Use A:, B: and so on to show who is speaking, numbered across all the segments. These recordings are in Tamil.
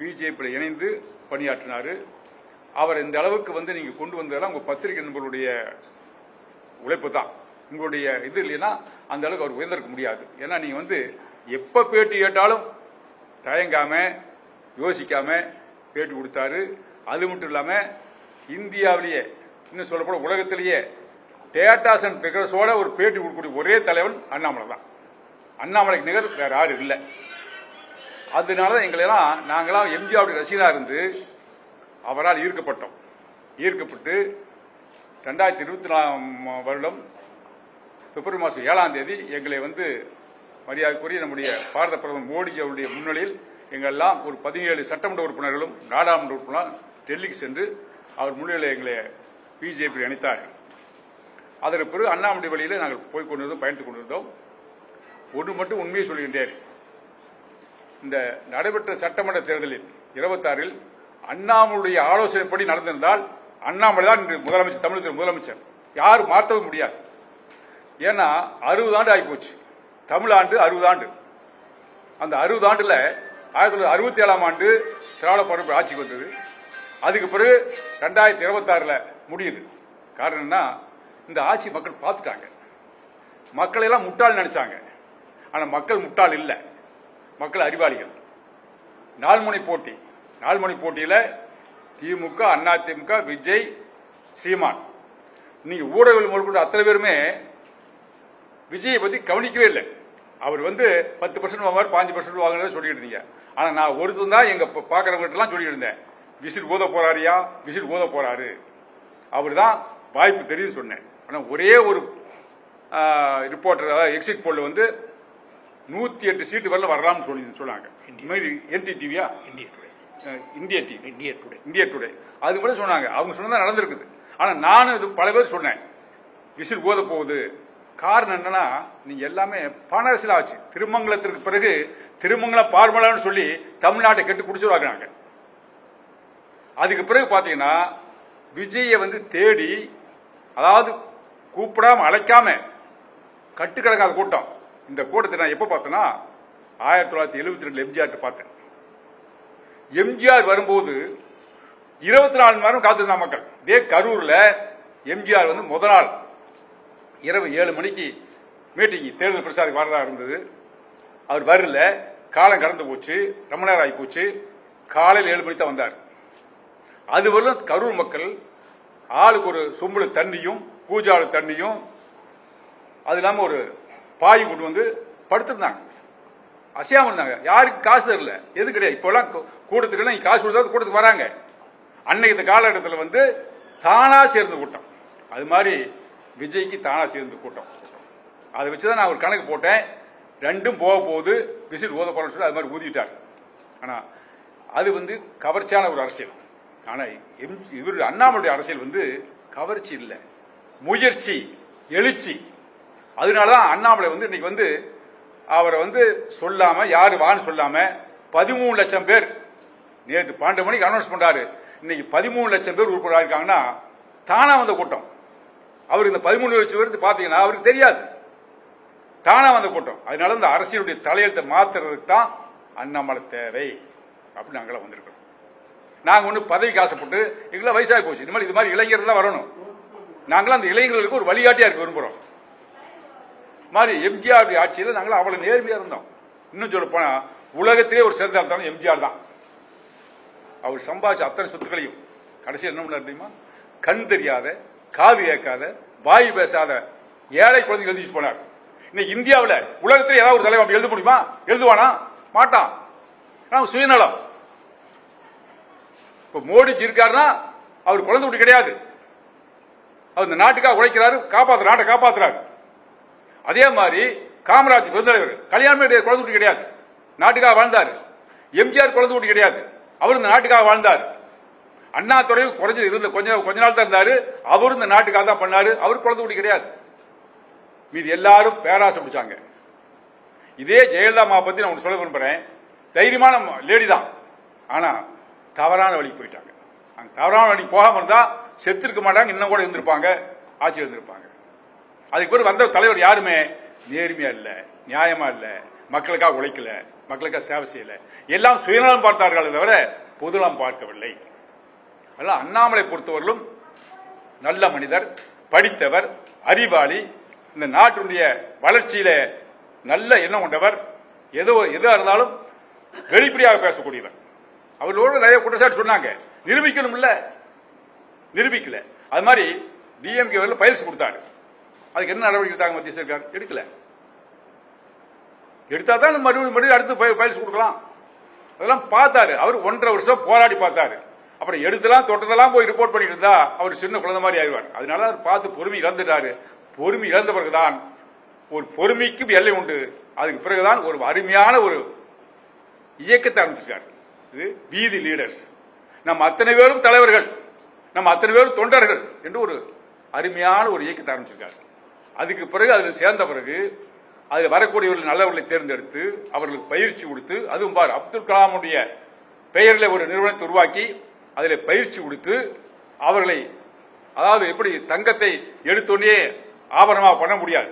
A: பிஜேபியில் இணைந்து பணியாற்றினார். அவர் இந்த அளவுக்கு நீங்கள் கொண்டு வந்ததெல்லாம் உங்கள் பத்திரிகை நண்பர்களுடைய உழைப்பு தான். உங்களுடைய இது இல்லைன்னா அந்த அளவுக்கு அவர் உயர்ந்திருக்க முடியாது. ஏன்னா நீங்கள் எப்போ பேட்டி கேட்டாலும் தயங்காம யோசிக்காம பேட்டி கொடுத்தாரு. அது மட்டும் இல்லாமல் இந்தியாவிலேயே இன்னும் சொல்லப்போன உலகத்திலேயே டேட்டாஸ் அண்ட் பிகர்ஸோட ஒரு பேட்டி கொடுக்கக்கூடிய ஒரே தலைவன் அண்ணாமலை தான். அண்ணாமலைக்கு நிகர் வேற யாரும் இல்லை. அதனால எங்களெல்லாம் நாங்களாம் எம்ஜிஆருடைய ரசிகராக இருந்து அவரால் ஈர்க்கப்பட்டு 2024 வருடம் பிப்ரவரி மாதம் 7ஆம் தேதி எங்களை மரியாதைக்குரிய நம்முடைய பாரத பிரதமர் மோடிஜி அவருடைய முன்னிலையில் எங்களெல்லாம் ஒரு 17 சட்டமன்ற உறுப்பினர்களும் நாடாளுமன்ற உறுப்பினரும் டெல்லிக்கு சென்று அவர் முன்னிலையில் எங்களை பிஜேபி அணைத்தார்கள். அதற்கு பிறகு அண்ணாமலை வழியில் நாங்கள் போய் கொண்டிருந்தோம், பயணித்துக் கொண்டிருந்தோம். ஒன்று மட்டும் உண்மையை சொல்கின்றேன். இந்த நடைபெற்ற சட்டமன்ற தேர்தலில் 26ல் அண்ணாமலையுடைய ஆலோசனைப்படி நடந்திருந்தால் அண்ணாமலை தான் இன்று முதலமைச்சர், தமிழகத்தின் முதலமைச்சர். யாரும் மாற்றவும் முடியாது. ஏன்னா 60 ஆண்டு ஆகிப்போச்சு. தமிழாண்டு 60 ஆண்டு. அந்த 60 ஆண்டுல 1967ஆம் ஆண்டு திராவிட பரப்பு ஆட்சிக்கு வந்தது. அதுக்கு பிறகு 2026ல் முடியுது. காரணம் என்ன? இந்த ஆட்சி மக்கள் பார்த்துட்டாங்க. மக்கள் எல்லாம் முட்டாள் நினைச்சாங்க. ஆனா மக்கள் முட்டாள் இல்லை, மக்கள் அறிவாளிகள். நால்முனை போட்டியில திமுக, அதிமுக, விஜய், சீமான், நீங்க ஊடகங்கள் முதற்கொண்டு அத்தனை பேருமே விஜயை பத்தி கவனிக்கவே இல்லை. அவர் 10% வாங்குவார், 5% வாங்குறத சொல்லிட்டு இருந்தீங்க. ஆனா நான் ஒருத்தன் தான் எங்க பாக்குறவங்க எல்லாம் சொல்லிட்டு இருந்தேன், விசில் ஊத போறாரியா, விசில் ஊத போறாரு, அவர் தான் வாய்ப்பு தெரியுது சொன்னேன். ஆனா ஒரே ஒரு ரிப்போர்ட்டர், அதாவது எக்ஸிட் போல்ல 108 சீட்டு வரல வரலாம்னு சொன்னாங்க. என்டிடிவியா, இந்தியா டுடே அது கூட சொன்னாங்க. அவங்க சொன்னதான் நடந்திருக்குது. ஆனா நானும் இது பல பேர் சொன்னேன், விசில் ஊத போகுது. காரணம் என்னன்னா, நீங்க எல்லாமே பண அரசியல் ஆச்சு. திருமங்கலத்திற்கு பிறகு திருமங்கலம் பார்மலான்னு சொல்லி தமிழ்நாட்டை கெட்டு குடிச்சுருவாங்க. அதுக்கு பிறகு பாத்தீங்கன்னா விஜய தேடி, அதாவது கூப்பிடாம அழைக்காம கட்டுக்கிடக்காத கூட்டம். இந்த கூட்டத்தை நான் எப்ப பார்த்தேன்னா 1972 எம்ஜிஆர் பார்த்தேன். எம்ஜிஆர் வரும்போது 24 மணி நேரம் காத்திருந்தாங்க மக்கள். இதே கரூர்ல எம்ஜிஆர் முதல் நாள் இரவு 7 மணிக்கு மீட்டிங், தேர்தல் பிரச்சாரம் வரதா இருந்தது. அவர் வரல, காலம் கடந்து போச்சு, ரொம்ப நேரம் ஆகி போச்சு. காலையில் 7 மணிக்கு தான் வந்தார். அது வரலும் கரூர் மக்கள் ஆளுக்கு ஒரு சொம்புல தண்ணியும், பூஜாலு தண்ணியும், அது இல்லாம ஒரு பாயும் கொண்டு படுத்திருந்தாங்க. அசையாம இருந்தாங்க. யாருக்கு காசு தரல, எது கிடையாது. இப்பெல்லாம் கூட்டத்துக்கு காசு கொடுத்தா கூட்டத்துக்கு வராங்க. அன்னைக்கு இந்த காலகட்டத்தில் தானா சேர்ந்த கூட்டம். அது மாதிரி விஜய்க்கு தானா சேர்ந்த கூட்டம். அதை வச்சுதான் நான் ஒரு கணக்கு போட்டேன். ரெண்டும் போக போகுது, விசில் ஊத போறோம்னு சொல்லி அது மாதிரி ஊதிட்டார். ஆனா அது கவர்ச்சியான ஒரு அரசியல். ஆனா இவர் அண்ணாமலையுடைய அரசியல் கவர்ச்சி இல்லை, முயற்சி, எழுச்சி. அதனாலதான் அண்ணாமலை இன்னைக்கு அவரை சொல்லாம, யாரு வான்னு சொல்லாம 13 லட்சம் பேர் நேற்று 12 மணிக்கு அனௌன்ஸ் பண்றாரு. இன்னைக்கு 13 லட்சம் பேர் உறுப்பினராக இருக்காங்கன்னா தானா வந்த கூட்டம். அவர் இந்த 13 லட்சம் பேருக்கு பாத்தீங்கன்னா அவருக்கு தெரியாது, தானா வந்த கூட்டம். அதனால இந்த அரசியலுடைய தலையெழுத்தை மாத்துறதுக்கு தான் அண்ணாமலை தேவை அப்படின்னு நாங்களாம் வந்திருக்கிறோம். நாங்க பதவிக்கு ஆசைப்பட்டு எங்களை வயசாகி போச்சு. இனிமேல் இது மாதிரி இளைஞர்கள் தான் வரணும். நாங்களாம் அந்த இளைஞர்களுக்கு ஒரு வழிகாட்டியா இருக்க விரும்புறோம். மாதிரி எம்ஜிஆர் ஆட்சியில் நாங்கள் அவ்வளவு நேர்மையா இருந்தோம். இன்னும் சொல்ல போனா உலகத்திலே ஒரு சிறந்த இருந்தாலும் எம்ஜிஆர் தான். அவர் சம்பாதிச்ச அத்தனை சொத்துக்களையும் கடைசியில் என்ன பண்ணார் தெரியுமா? கண் தெரியாத, காது கேட்காத, வாய் பேசாத ஏழை குழந்தைகள் எழுதி போனார். இன்னைக்கு இந்தியாவில் உலகத்தில் ஏதாவது ஒரு தலைவர் எழுத முடியுமா? எழுதுவானா? மாட்டான். சுயநலம். இப்ப மோடிஜி இருக்காருன்னா அவர் குழந்தை குட்டி கிடையாது. அவர் இந்த நாட்டுக்காக உழைக்கிறாரு, நாட்டை காப்பாத்துறாரு. அதே மாதிரி காமராஜ் பெருந்தலைவர் கல்யாணமே குழந்தை குட்டி கிடையாது, நாட்டுக்காக வாழ்ந்தார். எம்ஜிஆர் குழந்தை குட்டி கிடையாது, அவர் இந்த நாட்டுக்காக வாழ்ந்தார். அண்ணாதுரை குறைஞ்சது இருந்த கொஞ்ச நாள் தான் இருந்தாரு, அவரும் இந்த நாட்டுக்காக தான் பண்ணாரு, அவர் குழந்தை குட்டி கிடையாது. மீது எல்லாரும் பேராசை பிடிச்சாங்க. இதே ஜெயலலிதா அம்மா பத்தி நான் சொல்ல விரும்புறேன். தைரியமான லேடி தான், ஆனா தவறான வழிக்கு போயிட்டாங்க. அந்த தவறான வழிக்கு போகாம இருந்தா செத்து இருக்க மாட்டாங்க, இன்னும் கூட இருந்திருப்பாங்க, ஆட்சியில் இருந்திருப்பாங்க. அதுக்கு பிறகு வந்த தலைவர் யாருமே நேர்மையா இல்ல, நியாயமா இல்ல, மக்களுக்காக உழைக்கல. மக்களுக்காக சேவை செய்யல. எல்லாம் சுயநலம் பார்த்தார்கள் தவிர பொதுநலம் பார்க்கவில்லை. அதனால அண்ணாமலை பொறுத்தவர்களும் நல்ல மனிதர், படித்தவர், அறிவாளி, இந்த நாட்டினுடைய வளர்ச்சியில நல்ல எண்ணம் கொண்டவர், எதா இருந்தாலும் வெளிப்படையாக பேசக்கூடியவர். அவர்களோடு நிறைய குற்றச்சாட்டு சொன்னாங்க, நிரூபிக்கணும் இல்ல, நிரூபிக்கல. அது மாதிரி டிஎம்கே பயிற்சி கொடுத்தாரு. அதுக்கு என்ன நடவடிக்கை எடுத்தாங்க மத்திய சர்க்கார்? எடுக்கல. எடுத்தா தான் மறுபடியும் அடுத்து பயிற்சி கொடுக்கலாம். அதெல்லாம் பார்த்தாரு. அவர் 1.5 வருஷம் போராடி பார்த்தாரு. அப்புறம் எடுத்தலாம் தொட்டதெல்லாம் போய் ரிப்போர்ட் பண்ணிட்டு இருந்தா அவர் சின்ன குழந்தை மாதிரி ஆயிடுவார். அதனால அவர் பார்த்து பொறுமை இழந்துட்டாரு. பொறுமை இழந்த பிறகுதான், ஒரு பொறுமைக்கு எல்லை உண்டு, அதுக்கு பிறகுதான் ஒரு அருமையான ஒரு இயக்கத்தை ஆரம்பிச்சிருக்காரு. இது வீதி லீடர்ஸ். நம்ம அத்தனை பேரும் தலைவர்கள், நம்ம அத்தனை பேரும் தொண்டர்கள் என்று ஒரு அருமையான ஒரு இயக்கத்தை ஆரம்பிச்சிருக்காரு. அதுக்கு பிறகு அதில் சேர்ந்த பிறகு அதில் வரக்கூடியவர்கள் நல்லவர்களை தேர்ந்தெடுத்து அவர்களுக்கு பயிற்சி கொடுத்து, அதுவும் பார் அப்துல் கலாமுடைய பெயரில் ஒரு நிறுவனத்தை உருவாக்கி அதில் பயிற்சி கொடுத்து அவர்களை, அதாவது எப்படி தங்கத்தை எடுத்தோடனே ஆபரணமாக பண்ண முடியாது,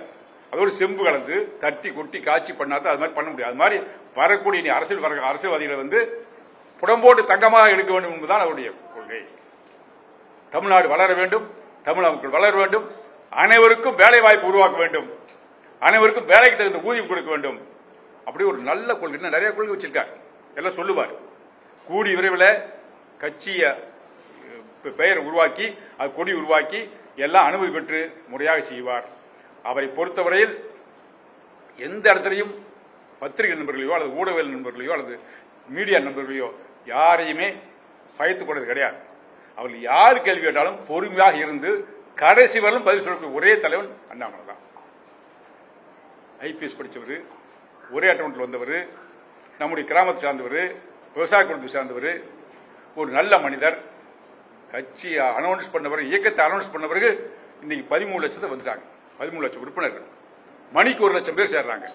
A: அதோடு செம்பு கலந்து தட்டி கொட்டி காய்ச்சி பண்ணாதான் அது மாதிரி பண்ண முடியாது. அது மாதிரி வரக்கூடிய அரசியல்வாதிகளை புடம்போட்டு தங்கமாக எடுக்க வேண்டும் என்பதுதான் அவருடைய கொள்கை. தமிழ்நாடு வளர வேண்டும், தமிழ் மக்கள் வளர வேண்டும், அனைவருக்கும் வேலை வாய்ப்பு உருவாக்க வேண்டும், அனைவருக்கும் வேலைக்கு தகுந்த ஊதியம் கொடுக்க வேண்டும். அப்படி ஒரு நல்ல கொள்கை, நிறைய கொள்கை வச்சிருக்காரு, எல்லாம் சொல்லுவார். கூடி விரைவில் கட்சிய பெயர் உருவாக்கி, அது கொடி உருவாக்கி எல்லாம் அனுமதி பெற்று முறையாக செய்வார். அவரை பொறுத்தவரையில் எந்த இடத்திலையும் பத்திரிகை நண்பர்களையோ அல்லது ஊடக நண்பர்களையோ அல்லது மீடியா நண்பர்களையோ யாரையுமே பயத்துக் கொண்டது கிடையாது. அவர்கள் யார் கேள்வி கேட்டாலும் பொறுமையாக இருந்து கடைசி வரலும் பதில் சொல்லக்கூடிய ஒரே தலைவன் அண்ணாமலை தான். ஐபிஎஸ் படித்தவர், ஒரே அட்டவணையில் வந்தவர், நம்முடைய கிராமத்தை சார்ந்தவர், விவசாய குடும்பத்தை சார்ந்தவர், ஒரு நல்ல மனிதர். கட்சி அனௌன்ஸ் பண்ணவர், இயக்கத்தை அனௌன்ஸ் பண்ணவருக்கு இன்னைக்கு 13 லட்சத்தை வந்துட்டாங்க. 13 லட்சம் உறுப்பினர்கள், மணிக்கு 1 லட்சம் பேர் சேர்றாங்க.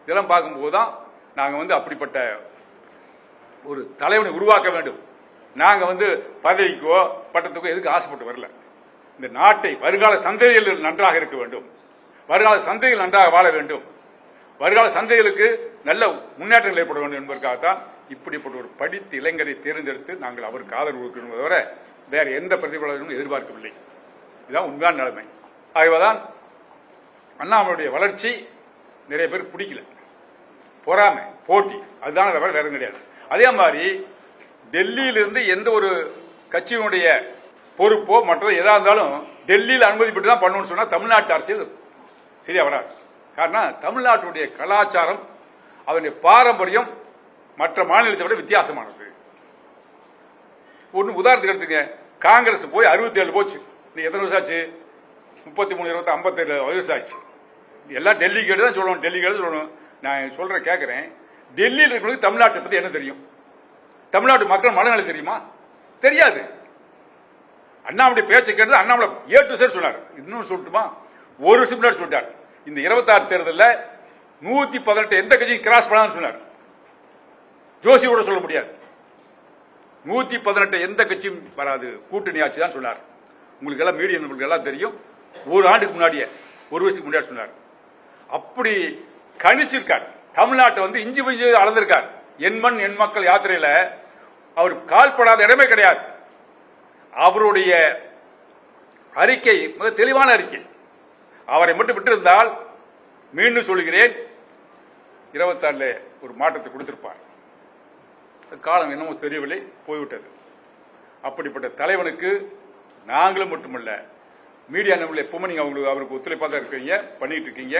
A: இதெல்லாம் பார்க்கும்போது தான் நாங்கள் அப்படிப்பட்ட ஒரு தலைவனை உருவாக்க வேண்டும். நாங்கள் பதவிக்கோ பட்டத்துக்கோ எதுக்கு ஆசைப்பட்டு வரல. இந்த நாட்டை வருகால சந்ததிகள் நன்றாக இருக்க வேண்டும், வருகால சந்ததிகள் நன்றாக வாழ வேண்டும், வருகால சந்ததிகளுக்கு நல்ல முன்னேற்றங்கள் ஏற்பட வேண்டும் என்பதற்காகத்தான் இப்படிப்பட்ட ஒரு படித்த இளைஞரை தேர்ந்தெடுத்து நாங்கள் அவருக்கு ஆதரவு கொடுக்கணும் தவிர வேற எந்த பிரதிபலனும் எதிர்பார்க்கவில்லை. இதுதான் உண்மையான நிலைமை. ஆகவேதான் அண்ணாமலையுடைய வளர்ச்சி நிறைய பேர் பிடிக்கல, பொறாமை, போட்டி, அதுதான் தவிர வேற கிடையாது. அதே மாதிரி டெல்லியிலிருந்து எந்த ஒரு கட்சியினுடைய பொறுப்போ மற்றதோ எதா இருந்தாலும் டெல்லியில் அனுமதி பெற்று தான் பண்ணணும்னு சொன்னா தமிழ்நாட்டு அரசியல் சரியா வராது. காரணம் தமிழ்நாட்டுடைய கலாச்சாரம், அதனுடைய பாரம்பரியம் மற்ற மாநிலத்தை விட வித்தியாசமானது. ஒன்று உதாரணத்துக்கு எடுத்துங்க, காங்கிரஸ் போய் 67 போச்சு. எத்தனை வருஷம் ஆச்சு? 33, 20, 57 வருஷம் ஆச்சு. எல்லாம் டெல்லி கேட்டு தான் சொல்லணும், டெல்லி கேட்டு சொல்லணும். நான் சொல்றேன், கேட்கிறேன், டெல்லியில் இருக்கிறவங்களுக்கு தமிழ்நாட்டை பத்தி என்ன தெரியும்? தமிழ்நாட்டு மக்கள் மனநிலை தெரியுமா? தெரியாது. அண்ணாமலை பேச்சை கேட்டு அண்ணாமலை A to Z சொன்னார். இன்னும் சொல்லட்டுமா, ஒரு வருஷம் முன்னாடி சொல்லிட்டார், இந்த 26 தேர்தலில் 118 எந்த கட்சியும் கிராஸ் பண்ணான்னு சொன்னார். ஜோசியோட சொல்ல முடியாது. 118 எந்த கட்சியும் வராது, கூட்டணி ஆட்சி தான் சொன்னார். உங்களுக்கு எல்லாம் மீடியா நண்பர்களுக்கு எல்லாம் தெரியும். ஒரு ஆண்டுக்கு முன்னாடியே, ஒரு வருஷத்துக்கு முன்னாடி சொன்னார். அப்படி கணிச்சிருக்கார். தமிழ்நாட்டை இஞ்சி பிஞ்சு அளந்திருக்கார். என் மண் என் மக்கள் யாத்திரையில அவர் கால்படாத இடமே கிடையாது. அவருடைய அறிக்கை மிக தெளிவான அறிக்கை. அவரை மட்டும் விட்டிருந்தால் மீண்டும் சொல்கிறேன், 26 ஒரு மாற்றத்தை கொடுத்திருப்பார். காலம் என்னமோ தெரியவில்லை, போய்விட்டது. அப்படிப்பட்ட தலைவனுக்கு நாங்களும் மட்டுமல்ல, மீடியா நண்பர்கள் எப்பவுமே நீங்க அவருக்கு ஒத்துழைப்பாக தான் இருக்கீங்க, பண்ணிட்டு இருக்கீங்க.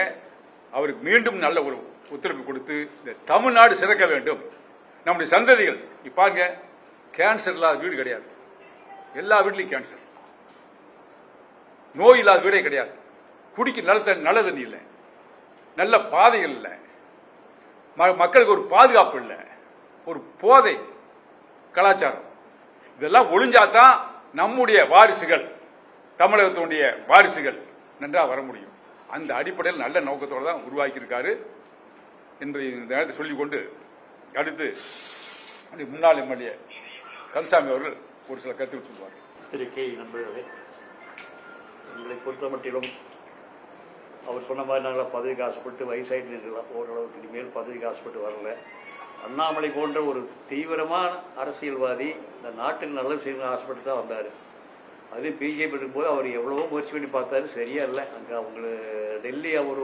A: அவருக்கு மீண்டும் நல்ல ஒரு ஒத்துழைப்பு கொடுத்து இந்த தமிழ்நாடு சிறக்க வேண்டும். நம்முடைய சந்ததிகள் பாருங்க, கேன்சர் இல்லாத வீடு கிடையாது, எல்லா வீட்லையும் கேன்சர். நோய் இல்லாத வீடே கிடையாது. குடிக்க நல்ல தண்ணி இல்லை, நல்ல பாதைகள் இல்லை, மக்களுக்கு ஒரு பாதுகாப்பு இல்லை, ஒரு போதை கலாச்சாரம். இதெல்லாம் ஒழிஞ்சாதான் நம்முடைய வாரிசுகள், தமிழகத்தினுடைய வாரிசுகள் நன்றாக வர முடியும். அந்த அடிப்படையில் நல்ல நோக்கத்தோடு தான் உருவாக்கி இருக்காரு என்பதை இந்த நேரத்தை சொல்லிக்கொண்டு, அடுத்து முன்னாள் எம்எல்ஏ கந்தசாமி அவர்கள் ஒரு சில கருத்துக்கள் சொல்வார்கள்.
B: திரு கே நண்பர்களே, எங்களை பொறுத்த மட்டிலும் அவர் சொன்ன மாதிரி நாங்கள் பதவிக்கு ஆசைப்பட்டு வயசாயிட்டு இருக்கலாம், ஓரளவுக்கு இனிமேல் பதவிக்கு ஆசைப்பட்டு வரல. அண்ணாமலை போன்ற ஒரு தீவிரமான அரசியல்வாதி இந்த நாட்டுக்கு நல்லது செய்யணும்னு ஆசைப்பட்டு தான் வந்தார். அது பிஜேபி இருக்கும்போது அவர் எவ்வளவோ முயற்சி பண்ணி பார்த்தாரு, சரியா இல்லை. அங்கே அவங்க டெல்லி அவர்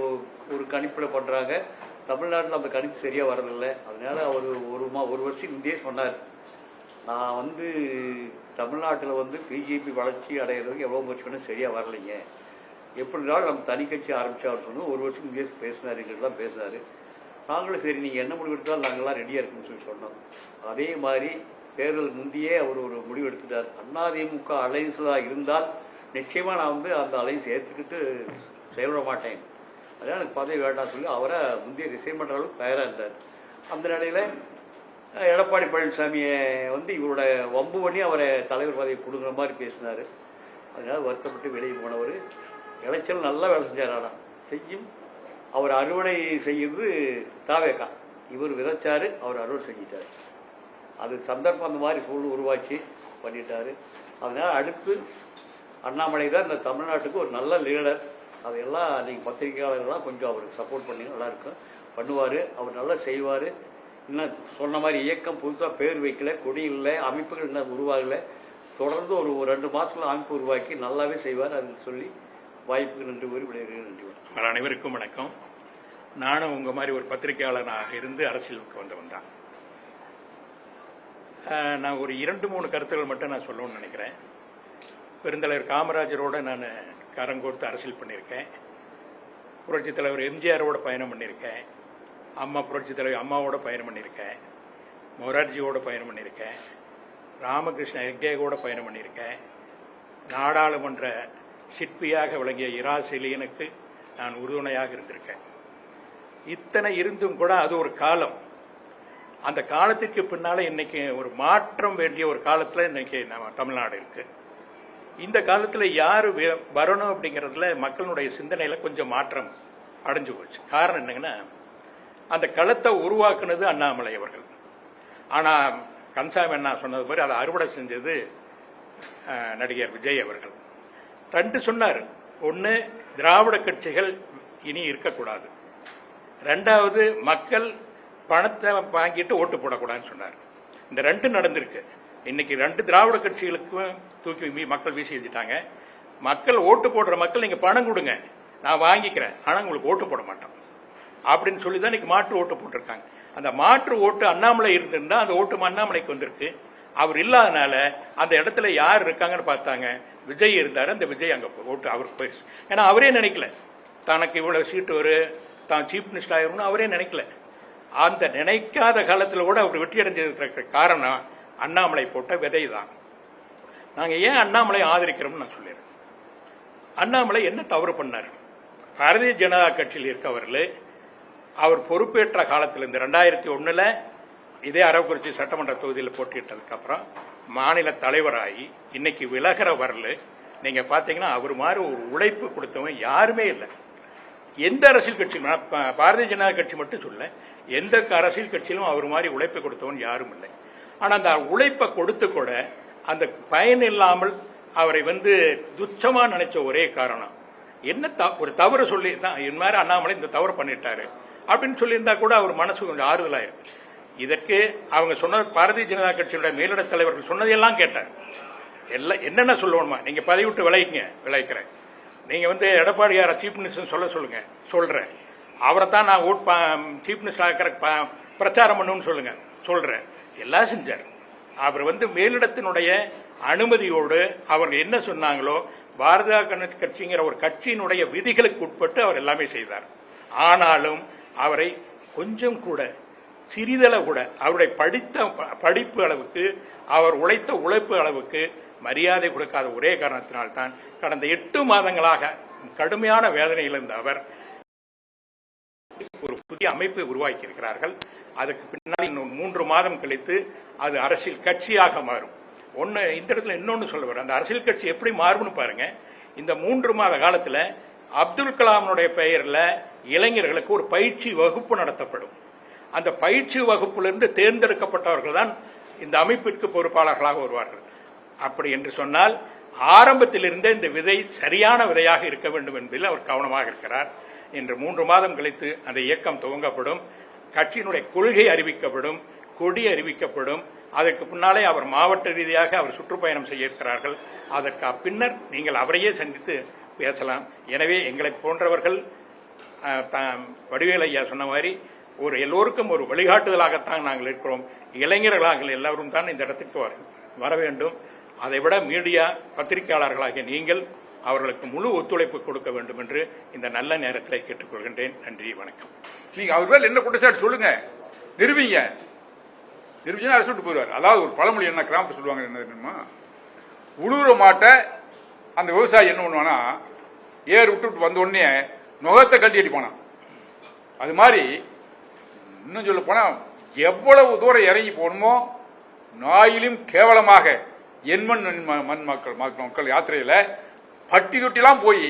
B: ஒரு கணிப்பில் பண்ணுறாங்க, தமிழ்நாட்டில் அந்த கணிப்பு சரியாக வரதில்லை. அதனால அவர் ஒரு வருஷம் முந்தையே சொன்னார், நான் தமிழ்நாட்டில் பிஜேபி வளர்ச்சி அடைகிறதுக்கு எவ்வளோ முயற்சி பண்ண சரியாக வரலைங்க, எப்படினாலும் நம்ம தனி கட்சி ஆரம்பிச்சா அவர் சொன்னோம். ஒரு வருஷம் முந்தையே பேசினார், எங்கள்லாம் பேசினார். நாங்களும் சரி நீங்கள் என்ன முடிவு எடுத்தாலும் நாங்கள்லாம் ரெடியாக இருக்குன்னு சொல்லி சொன்னோம். அதே மாதிரி தேர்தல் முந்தையே அவர் ஒரு முடிவு எடுத்துட்டார். அதிமுக அலைன்ஸாக இருந்தால் நிச்சயமாக நான் அந்த அலைன்ஸ் ஏற்றுக்கிட்டு செயல்பட மாட்டேன், அதனால் எனக்கு பதவி வேண்டாம் சொல்லி அவரை முந்தைய ரிசைன் பண்ணுற அளவுக்கு தயாராக இருந்தார். அந்த நிலையில் எடப்பாடி பழனிசாமியை இவரோட வம்பு பண்ணி அவரை தலைவர் பதவி கொடுக்குற மாதிரி பேசினார். அதனால் வருத்தப்பட்டு வெளியே போனவர். இளைச்சல் நல்லா வேலை செஞ்சார். ஆனால் செய்யும் அவர் அறுவடை செய்யுது தாவேக்கா, இவர் விதைச்சாரு, அவர் அறுவடை செஞ்சிட்டார். அது சந்தர்ப்பம் அந்த மாதிரி சூழல் உருவாக்கி பண்ணிட்டாரு. அதனால் அடுத்து அண்ணாமலை தான் இந்த தமிழ்நாட்டுக்கு ஒரு நல்ல லீடர். அதையெல்லாம் நீங்கள் பத்திரிகையாளர்கள்லாம் கொஞ்சம் அவருக்கு சப்போர்ட் பண்ணி நல்லாயிருக்கும், பண்ணுவார், அவர் நல்லா செய்வார். இன்னும் சொன்ன மாதிரி இயக்கம் புதுசாக பேர் வைக்கல, கொடி இல்லை, அமைப்புகள் இன்னும் உருவாகலை. தொடர்ந்து ஒரு 2 மாதத்தில் அமைப்பு உருவாக்கி நல்லாவே செய்வார். அதுன்னு சொல்லி வாய்ப்புக்கு நன்றி கூறி விடைபெறுகிறேன். நன்றி.
C: அனைவருக்கும் வணக்கம். நானும் உங்கள் மாதிரி ஒரு பத்திரிகையாளனாக இருந்து அரசியலுக்கு வந்தவன் தான். நான் ஒரு 2-3 கருத்துக்கள் மட்டும் நான் சொல்லணும்னு நினைக்கிறேன். பெருந்தலைவர் காமராஜரோட நான் கரங்கோர்த்து அரசியல் பண்ணியிருக்கேன். புரட்சித் தலைவர் எம்ஜிஆரோட பயணம் பண்ணியிருக்கேன். புரட்சித் தலைவர் அம்மாவோட பயணம் பண்ணியிருக்கேன். மொரார்ஜியோட பயணம் பண்ணியிருக்கேன். ராமகிருஷ்ண ஹெக்டேவோட பயணம் பண்ணியிருக்கேன். நாடாளுமன்ற சிற்பியாக விளங்கிய இரா செலியனுக்கு நான் உறுதுணையாக இருந்திருக்கேன். இத்தனை இருந்தும் கூட அது ஒரு காலம். அந்த காலத்திற்கு பின்னால இன்னைக்கு ஒரு மாற்றம் வேண்டிய ஒரு காலத்தில் இன்னைக்கு நம்ம தமிழ்நாடு இருக்கு. இந்த காலத்தில் யார் வரணும் அப்படிங்கிறதுல மக்களுடைய சிந்தனையில் கொஞ்சம் மாற்றம் அடைஞ்சு போச்சு. காரணம் என்னங்கன்னா, அந்த களத்தை உருவாக்குனது அண்ணாமலை அவர்கள். ஆனால் கந்தசாமி அண்ணா சொன்னது மாதிரி அதை அறுவடை செஞ்சது நடிகர் விஜய் அவர்கள். 2 சொன்னார். ஒன்று, திராவிட கட்சிகள் இனி இருக்கக்கூடாது. 2வது, மக்கள் பணத்தை வாங்கிட்டு ஓட்டு போடக்கூடாதுன்னு சொன்னார். இந்த 2 நடந்திருக்கு. இன்னைக்கு 2 திராவிட கட்சிகளுக்கும் தூக்கி மக்கள் வீசி எழுதிட்டாங்க. மக்கள் ஓட்டு போடுற மக்கள் நீங்க பணம் கொடுங்க, நான் வாங்கிக்கிறேன், ஆனால் உங்களுக்கு ஓட்டு போட மாட்டோம் அப்படின்னு சொல்லி தான் இன்னைக்கு மாற்று ஓட்டு போட்டிருக்காங்க. அந்த மாற்று ஓட்டு அண்ணாமலை இருந்திருந்தா அந்த ஓட்டு அண்ணாமலைக்கு வந்திருக்கு. அவர் இல்லாதனால அந்த இடத்துல யார் இருக்காங்கன்னு பார்த்தாங்க. விஜய் இருந்தாரு, அந்த விஜய் அங்கே ஓட்டு அவருக்கு போயிடுச்சு. ஏன்னா அவரே நினைக்கல தனக்கு இவ்வளவு சீட்டு தான் சீஃப் மினிஸ்டர் ஆயிரும்னு அவரே நினைக்கல. அந்த நினைக்காத காலத்தில் கூட அவர் வெற்றி அடைஞ்சிருக்கிற காரணம் அண்ணாமலை போட்ட விதை தான். நாங்கள் ஏன் அண்ணாமலை ஆதரிக்கிறோம்னு நான் சொல்லிடுறேன். அண்ணாமலை என்ன தவறு பண்ணார்? பாரதிய ஜனதா கட்சியில் இருக்கவர்கள் அவர் பொறுப்பேற்ற காலத்தில் இந்த 2001 இதே அரவக்குறிச்சி சட்டமன்ற தொகுதியில் போட்டியிட்டதுக்கு அப்புறம் மாநில தலைவராகி இன்னைக்கு விலகிற வரல நீங்க பாத்தீங்கன்னா அவர் மாதிரி ஒரு உழைப்பு கொடுத்தவன் யாருமே இல்லை. எந்த அரசியல் கட்சி, பாரதிய ஜனதா கட்சி மட்டும் சொல்ல, எந்த அரசியல் கட்சியிலும் அவர் மாதிரி உழைப்பை கொடுத்தவன் யாரும் இல்லை. ஆனா அந்த உழைப்பை கொடுத்து கூட அந்த பயன் இல்லாமல் அவரை துச்சமா நினைச்ச ஒரே காரணம் என்ன, ஒரு தவறு சொல்லி தான் என் மாதிரி அண்ணாமலை இந்த தவறு பண்ணிட்டாரு அப்படின்னு சொல்லியிருந்தா கூட அவர் மனசு கொஞ்சம் ஆறுதலாயிருக்கு. இதற்கு அவங்க சொன்ன பாரதிய ஜனதா கட்சியோட மேலிட தலைவர்கள் சொன்னதையெல்லாம் கேட்டார். எல்லாம் என்னென்ன சொல்லணுமா, நீங்க பதவி விட்டு விளைக்கிறேன், நீங்க எடப்பாடியார சீஃப் மினிஸ்டர் சொல்லுங்க, சொல்றேன், அவரை தான் நான் சீஃப் மினிஸ்டர் ஆக்கிற பிரச்சாரம் பண்ணணும்னு சொல்றேன், எல்லாம் செஞ்சார். அவர் மேலிடத்தினுடைய அனுமதியோடு அவர்கள் என்ன சொன்னாங்களோ பாரதிய கட்சிங்கிற ஒரு கட்சியினுடைய விதிகளுக்கு உட்பட்டு அவர் எல்லாமே செய்தார். ஆனாலும் அவரை கொஞ்சம் கூட சிறிதளவு கூட அவருடைய படிப்பு அளவுக்கு, அவர் உழைத்த உழைப்பு அளவுக்கு மரியாதை கொடுக்காத ஒரே காரணத்தினால்தான் கடந்த 8 மாதங்களாக கடுமையான வேதனையில் இருந்த அவர் ஒரு புதிய அமைப்பை உருவாக்கி இருக்கிறார்கள். அதுக்கு பின்னால் இன்னும் 3 மாதம் கழித்து அது அரசியல் கட்சியாக மாறும். இந்த இடத்துல இன்னொன்னு சொல்ல வர, அந்த அரசியல் கட்சி எப்படி மாறும்னு பாருங்க. இந்த 3 மாத காலத்தில் அப்துல் கலாமுடைய பெயரில் இளைஞர்களுக்கு ஒரு பயிற்சி வகுப்பு நடத்தப்படும். அந்த பயிற்சி வகுப்பிலிருந்து தேர்ந்தெடுக்கப்பட்டவர்கள் தான் இந்த அமைப்பிற்கு பொறுப்பாளர்களாக வருவார்கள். அப்படி என்று சொன்னால் ஆரம்பத்திலிருந்தே இந்த விதை சரியான விதையாக இருக்க வேண்டும் என்பதில் அவர் கவனமாக இருக்கிறார். இன்று 3 மாதம் கழித்து அந்த இயக்கம் துவங்கப்படும், கட்சியினுடைய கொள்கை அறிவிக்கப்படும், கொடி அறிவிக்கப்படும். அதற்கு பின்னாலே அவர் மாவட்ட ரீதியாக அவர் சுற்றுப்பயணம் செய்ய இருக்கிறார்கள். அதற்கு பின்னர் நீங்கள் அவரையே சந்தித்து பேசலாம். எனவே எங்களை போன்றவர்கள் வடிவேல் ஐயா சொன்ன மாதிரி எல்லோருக்கும் ஒரு வழிகாட்டுதலாகத்தான் நாங்கள் இருக்கிறோம். இளைஞர்களாக எல்லாரும் தான் இந்த இடத்துக்கு வர வேண்டும். அதைவிட மீடியா பத்திரிகையாளர்களாகிய நீங்கள் அவர்களுக்கு முழு ஒத்துழைப்பு கொடுக்க வேண்டும் என்று இந்த நல்ல நேரத்தில் கேட்டுக்கொள்கின்றேன். நன்றி, வணக்கம்.
A: நீங்க அவர் மேல் என்ன குற்றச்சாட்டு சொல்லுங்க, நிரூபிங்க. நிரூபிச்சுன்னா அரசு விட்டு போயிடுவார். அதாவது ஒரு பழமொழி என்ன கிராமத்தை சொல்லுவாங்க, என்ன தெரியுமா, உழுவுற மாட்டை அந்த விவசாயி என்ன பண்ணுவானா, ஏர் விட்டு வந்த உடனே நுகத்தை கட்டி அடிப்பானா. அது மாதிரி இன்னும் சொல்ல போனா எவ்வளவு தூரம் இறங்கி போகணுமோ நாயிலும் கேவலமாக எண்மண் மண் மக்கள் யாத்திரையில பட்டி தொட்டிலாம் போய்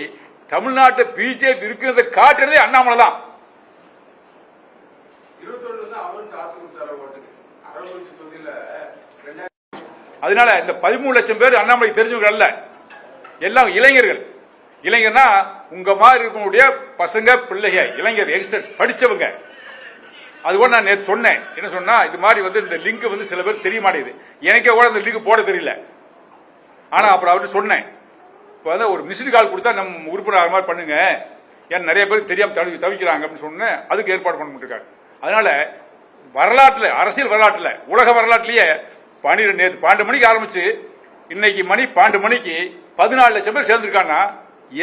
A: தமிழ்நாட்டை பிஜேபி இருக்கிறத காட்டுறதே அண்ணாமலை தான். அதனால இந்த 13 லட்சம் பேர் அண்ணாமலை தெரிஞ்சவங்க அல்ல, எல்லாம் இளைஞர்கள். இளைஞர்னா உங்க மாதிரி இருக்கக்கூடிய பசங்க, பிள்ளைங்க, இளைஞர், யங்ஸ்டர்ஸ், படிச்சவங்க. அதுபோல நான் நேற்று சொன்னேன், என்ன சொன்னா, இது மாதிரி இந்த லிங்க் சில பேர் தெரிய மாட்டேங்குது. எனக்கே கூட இந்த லிங்க் போட தெரியல. ஆனா அப்புறம் அவர்கிட்ட சொன்னேன், இப்போ ஒரு மிஸ்டு கால் கொடுத்தா நம்ம உறுப்பினர் மாதிரி பண்ணுங்க, ஏன் நிறைய பேர் தெரியாம தவிக்கிறாங்க அப்படின்னு சொன்னேன். அதுக்கு ஏற்பாடு பண்ண இருக்காரு. அதனால வரலாற்றுல, அரசியல் வரலாற்றுல, உலக வரலாற்றுலயே 12 மணிக்கு ஆரம்பிச்சு இன்னைக்கு மணி 12 மணிக்கு 14 லட்சம் பேர் சேர்ந்திருக்காங்கன்னா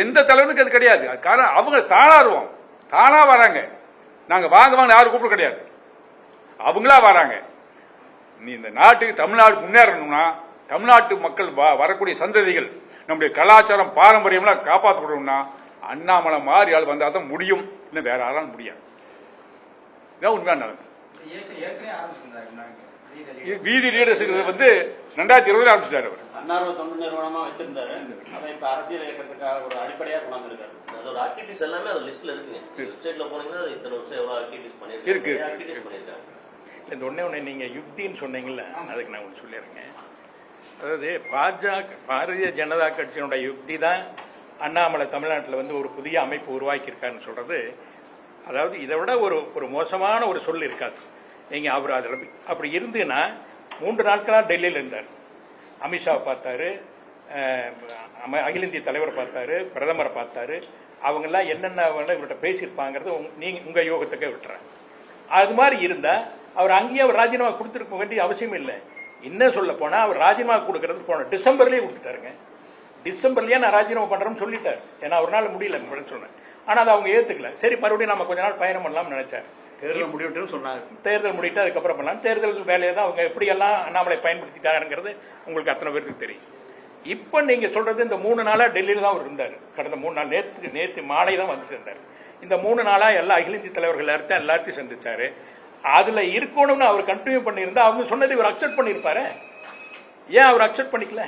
A: எந்த தலைவனுக்கு அது கிடையாது. காரணம் அவங்க தானாருவோம், தானா வராங்க. நாங்க வாங்க யாரும் கூப்பிட கிடையாது, அவங்களா வராங்க. நீ இந்த நாட்டுக்கு தமிழ்நாடு முன்னேறணும்னா தமிழ்நாட்டு மக்கள் வரக்கூடிய சந்ததிகள் நம்முடைய கலாச்சாரம் பாரம்பரியம்லாம் காப்பாற்றப்படணும்னா அண்ணாமலை மாதிரி ஆள் வந்தா தான் முடியும், இன்னும் வேற யாராலும் முடியாது. இதான் உண்மையான நிலைமை. வீதி லீடர்ஸ் 2020 ஆரம்பிச்சிட்டாரு அவர்.
D: அன்னார்வ தொண்டு நிறுவனமா வச்சிருந்தாரு, அதை இப்ப அரசியல் இயக்கத்துக்காக ஒரு அடிப்படையா கொண்டாந்துருக்காரு. அதோட ஆக்டிவிட்டிஸ் எல்லாமே அது லிஸ்ட்ல இருக்குங்க. வெப்சைட்ல போனீங்கன்னா இத்தனை வருஷம் எவ்வளவு ஆக்டிவிட்டிஸ் பண்ணிருக்காங்க.
C: இந்த ஒண்ணே நீங்க யுக்தின்னு சொன்னீங்கல்ல, அதுக்கு நான் ஒன்று சொல்லிடுறேங்க. அதாவது பாரதிய ஜனதா கட்சியினுடைய யுக்தி தான் அண்ணாமலை தமிழ்நாட்டில் ஒரு புதிய அமைப்பு உருவாக்கி இருக்காருன்னு சொல்றது. அதாவது இதை விட ஒரு மோசமான ஒரு சொல் இருக்காது. நீங்க அவர் அதில் அப்படி இருந்துன்னா 3 நாட்களா டெல்லியில் இருந்தார். அமித்ஷாவை பார்த்தாரு, அகில இந்திய தலைவரை பார்த்தாரு, பிரதமரை பார்த்தாரு. அவங்கெல்லாம் என்னென்ன இவர்கிட்ட பேசியிருப்பாங்கிறது உங்க யோகத்துக்கே விட்டுறேன். அது மாதிரி இருந்தா அவர் அங்கேயே அவர் ராஜினாமா கொடுத்துருக்க வேண்டிய அவசியம் இல்லை. இன்னும் சொல்ல போனா அவர் ராஜினாமா கொடுக்கறது போன டிசம்பர்லயே கொடுத்துட்டாருங்க. டிசம்பர்லயே நான் ராஜினாமா பண்றேன்னு சொல்லிட்டாரு. ஏன்னா ஒரு நாள் முடியல சொன்னேன். ஆனா அதை அவங்க ஏத்துக்கல. சரி, மறுபடியும் நம்ம கொஞ்ச நாள் பயணம் பண்ணலாம்னு நினைச்சாரு.
B: தேர்தல் முடிவிட்டு சொன்னாங்க.
C: தேர்தல் முடிட்டு அதுக்கப்புறம் பண்ணலாம். தேர்தல் வேலையை தான் அவங்க எப்படியெல்லாம் அண்ணாமலை பயன்படுத்திட்டாருங்கிறது உங்களுக்கு அத்தனை பேருக்கு தெரியும். இப்ப நீங்க சொல்றது இந்த 3 நாளா டெல்லியில தான் அவர் இருந்தார். கடந்த 3 நாள், நேற்று மாலை தான் வந்து சேர்ந்தார். இந்த 3 நாளா எல்லா அகில இந்திய தலைவர்கள் எல்லாத்தையும் சந்திச்சாரு. அதுல இருக்கணும்னு அவர் கண்டினியூ பண்ணியிருந்தா அவங்க சொன்னதை இவர் அக்செப்ட் பண்ணிருப்பாரு. ஏன் அவர் அக்செப்ட் பண்ணிக்கல?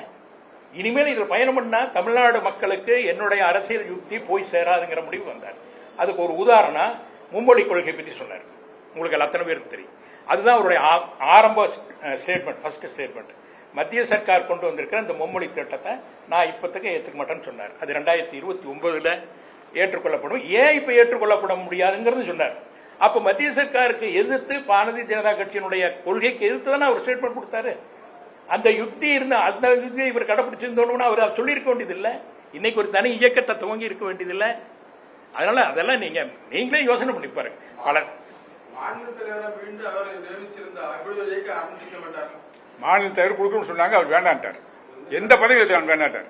C: இனிமேல் இதுல பயணம் பண்ணா தமிழ்நாடு மக்களுக்கு என்னுடைய அரசியல் யுக்தி போய் சேராதுங்கிற முடிவு வந்தார். அதுக்கு ஒரு உதாரணம் மும்மொழி கொள்கை பற்றி சொன்னார். உங்களுக்கு அத்தனை பேருக்கு தெரியும். அதுதான் அவருடைய ஆரம்ப ஸ்டேட்மெண்ட், ஃபர்ஸ்ட் ஸ்டேட்மெண்ட். மத்திய சர்க்கார் கொண்டு வந்திருக்கிற இந்த மும்மொழி திட்டத்தை நான் இப்போதைக்கு ஏற்றுக்க மாட்டேன்னு சொன்னார். அது 2029 ஏற்றுக்கொள்ளப்படும். ஏன் இப்ப ஏற்றுக்கொள்ளப்பட முடியாதுங்கிறது சொன்னார். அப்ப மத்திய சர்க்காருக்கு எதிர்த்து பாரதிய ஜனதா கட்சியினுடைய கொள்கைக்கு எதிர்த்து தானே அவர் ஸ்டேட்மெண்ட் கொடுத்தாரு. அந்த யுக்தி இருந்த அந்த யுக்தியை இவர் கடைபிடிச்சிருந்தோம்னா அவர் சொல்லியிருக்க வேண்டியதில்லை. இன்னைக்கு ஒரு தனி இயக்கத்தை துவங்கி இருக்க வேண்டியதில்லை. அதனால அதெல்லாம் நீங்களே யோசனை பண்ணி பாருங்க. பலர்
A: மாநில தலைவர் கொடுக்கணும்னு சொன்னாங்க, அவர் வேண்டான்ட்டார். எந்த பதவி வேண்டான்ட்டார்.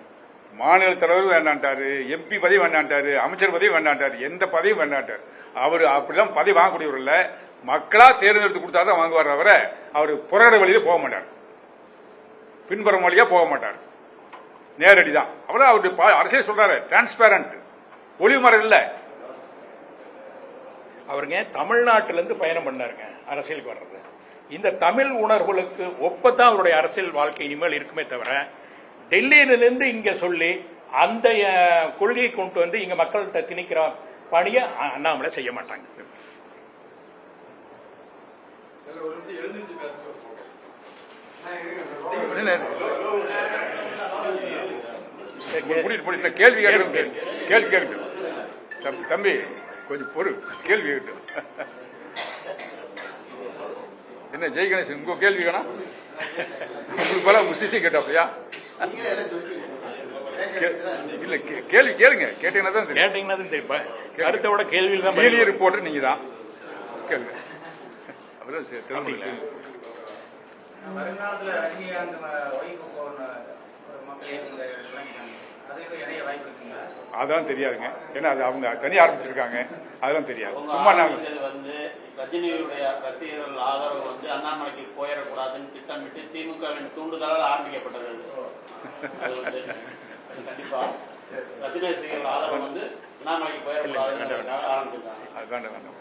A: மாநில தலைவர் வேண்டான்ட்டாரு, எம்பி பதவி வேண்டான்ட்டாரு, அமைச்சர் பதவி வேண்டான்ட்டாரு, எந்த பதவியும் வேண்டான்ட்டார். அவர் அப்படிலாம் பதவி வாங்கக்கூடியவர் இல்ல. மக்களா தேர்ந்தெடுத்து கொடுத்தாதான் வாங்குவார். தவிர அவர் புறட வழியில போக மாட்டார், பின்புறம் வழியா போக மாட்டார், நேரடிதான். அவ்வளவு அவருடைய அரசியல் சொல்றாரு, டிரான்ஸ்பேரண்ட், ஒளிமரம் இல்ல.
C: அவருங்க தமிழ்நாட்டிலிருந்து பயணம் பண்ணாருங்க அரசியலுக்கு வர்றது. இந்த தமிழ் உணர்வுகளுக்கு ஒப்பத்தான் அவருடைய அரசியல் வாழ்க்கை இனிமேல் இருக்குமே தவிர டெல்லியிலிருந்து இங்க சொல்லி அந்த கொள்கையை கொண்டு வந்து இங்க மக்கள்கிட்ட திணிக்கிற பணியை அண்ணாமலை செய்ய மாட்டாங்க.
A: கூட்டிட்டு போட்டு கேள்வி கேட்கணும். கேள்வி கேட்கட்டும். தம்பி கொஞ்சம் பொறு, கேள்வி கேட்கட்டும். என்ன ஜெய் கணேசன், உங்க கேள்வி வேணாம்? உங்களுக்கு போல உங்க சிசி கேட்டாப்பையா? இல்ல கேள்வி கேளுங்க, கேட்டீங்கன்னா தான் தெரியும்.
C: கேட்டீங்கன்னா தான் தெரியும். கருத்தோட கேள்வியில் தான்
A: சீனியர் ரிப்போர்ட்டர் நீங்க தான் கேளுங்க. அப்புறம்
E: வருங்காலத்துல ரஜினிகாந்த் ஒய்ஃபுக்கு ஒரு மக்கள் இயக்கங்களை தொடங்கிட்டாங்க. அதுக்கு இணைய வாய்ப்பு இருக்குங்களா?
A: அதான் தெரியாதுங்க. ஏன்னா அது அவங்க தனி ஆரம்பிச்சிருக்காங்க, அதெல்லாம் தெரியாது.
D: உங்க
A: சும்மா நாங்க
D: ஆரம்பிச்சது வந்து ரஜினியுடைய ரசிகர்கள் ஆதரவு வந்து அண்ணாமலைக்கு போயிடக்கூடாதுன்னு திட்டமிட்டு திமுகவின் தூண்டுதலால் ஆரம்பிக்கப்பட்டது. அது வந்து கண்டிப்பா ரஜினி ரசிகர்கள் ஆதரவு வந்து அண்ணாமலைக்கு போயிடக்கூடாதுன்னு ஆரம்பிச்சிருக்காங்க.
A: அது வேண்டாம்.